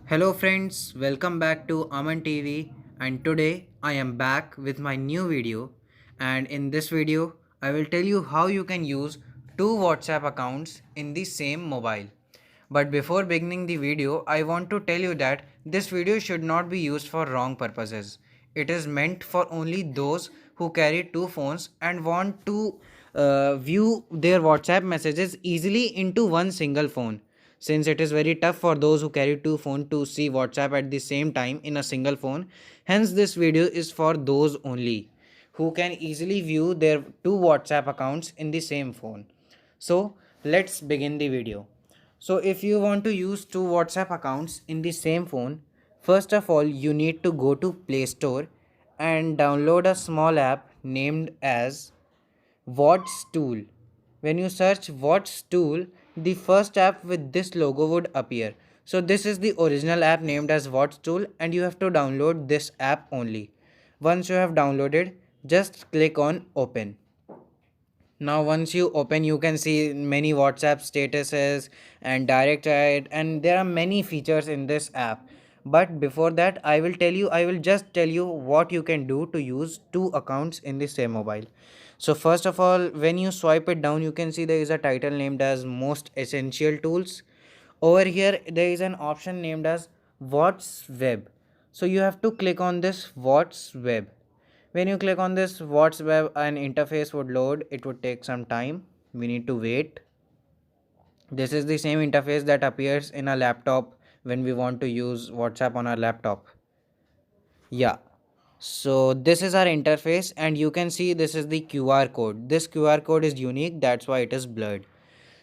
Hello friends, welcome back to Aman TV, and today I am back with my new video, and in this video I will tell you how you can use two WhatsApp accounts in the same mobile. But before beginning the video, I want to tell you that this video should not be used for wrong purposes. It is meant for only those who carry two phones and want to view their WhatsApp messages easily into one single phone, since it is very tough for those who carry two phones to see WhatsApp at the same time in a single phone. Hence this video is for those only who can easily view their two WhatsApp accounts in the same phone. So let's begin the video. So if you want to use two WhatsApp accounts in the same phone, first of all you need to go to Play Store and download a small app named as What's Tool. When you search What's Tool, the first app with this logo would appear. So this is the original app named as What's Tool, and you have to download this app only. Once you have downloaded, just click on open. Now once you open, you can see many WhatsApp statuses and direct chat, and there are many features in this app. But before that, I will just tell you what you can do to use two accounts in the same mobile. So first of all, when you swipe it down, you can see there is a title named as most essential tools. Over here there is an option named as what's web. So you have to click on this what's web. When you click on this what's web, an interface would load. It would take some time. We need to wait. This is the same interface that appears in a laptop when we want to use WhatsApp on our laptop. Yeah. So this is our interface, and you can see this is the QR code. This QR code is unique, that's why it is blurred.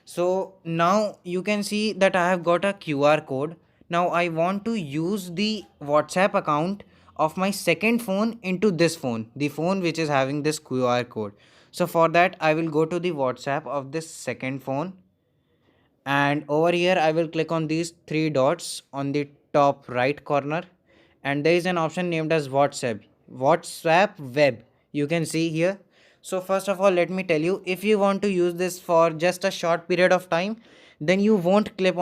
So now you can see that I have got a QR code. Now I want to use the WhatsApp account of my second phone into this phone, the phone which is having this QR code. So for that I will go to the WhatsApp of this second phone, and over here I will click on these three dots on the top right corner, and there is an option named as WhatsApp web, you can see here. So first of all, let me tell you, if you want to use this for just a short period of time, then you won't click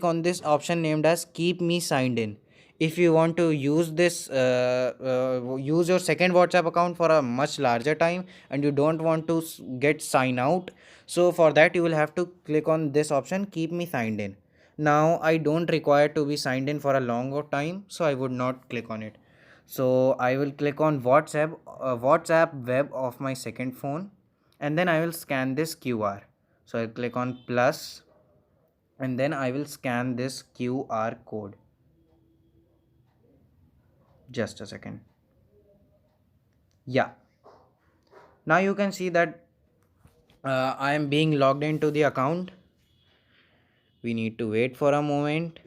on this option named as keep me signed in. If you want to use this use your second WhatsApp account for a much larger time and you don't want to get sign out, so for that you will have to click on this option keep me signed in. Now I don't require to be signed in for a longer time, so I would not click on it. So I will click on WhatsApp web of my second phone, and then I will scan this QR. So I'll click on plus, and then I will scan this QR code. Just a second. Yeah, now you can see that I am being logged into the account. We need to wait for a moment.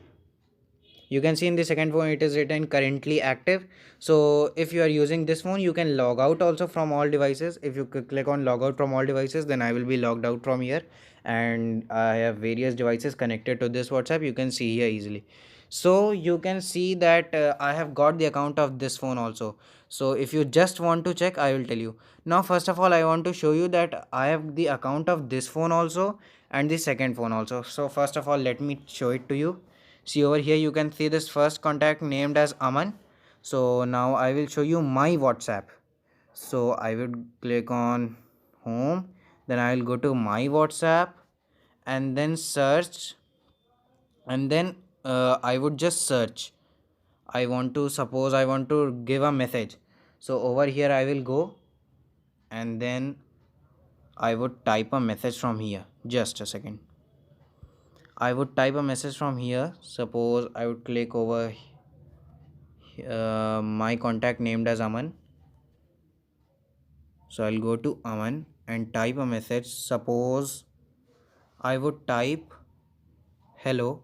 You can see in the second phone it is written currently active. So if you are using this phone, you can log out also from all devices. If you click on log out from all devices, then I will be logged out from here, and I have various devices connected to this WhatsApp. You can see here easily. So you can see that I have got the account of this phone also. So if you just want to check, I will tell you. Now first of all, I want to show you that I have the account of this phone also and the second phone also. So first of all, let me show it to you. See over here, you can see this first contact named as Aman. So now I will show you my WhatsApp. So I would click on home, then I will go to my WhatsApp and then search, and then I would just search. I want to suppose I want to give a message. So over here I will go, and then I would type a message from here. Just a second. I would type a message from here. Suppose I would click over my contact named as Aman. So I'll go to Aman and type a message. Suppose I would type hello.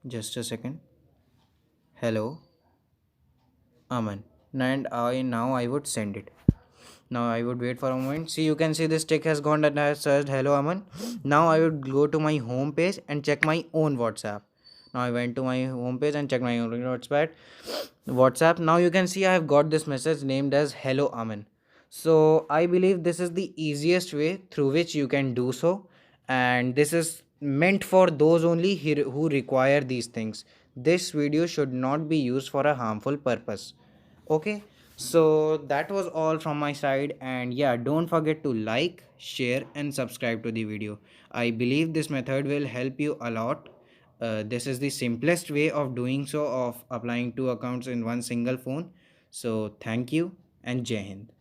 Just a second. Hello Aman. And I would send it. Now I would wait for a moment. See, you can see this tick has gone and I have searched hello Aman. Now I would go to my home page and check my own WhatsApp. Now I went to my home page and checked my own WhatsApp. Now you can see I have got this message named as hello Aman. So I believe this is the easiest way through which you can do so, and this is meant for those only who require these things. This video should not be used for a harmful purpose. Okay, so that was all from my side, and yeah, don't forget to like, share, and subscribe to the video. I believe this method will help you a lot. This is the simplest way of doing so, of applying two accounts in one single phone. So thank you and Jai Hind.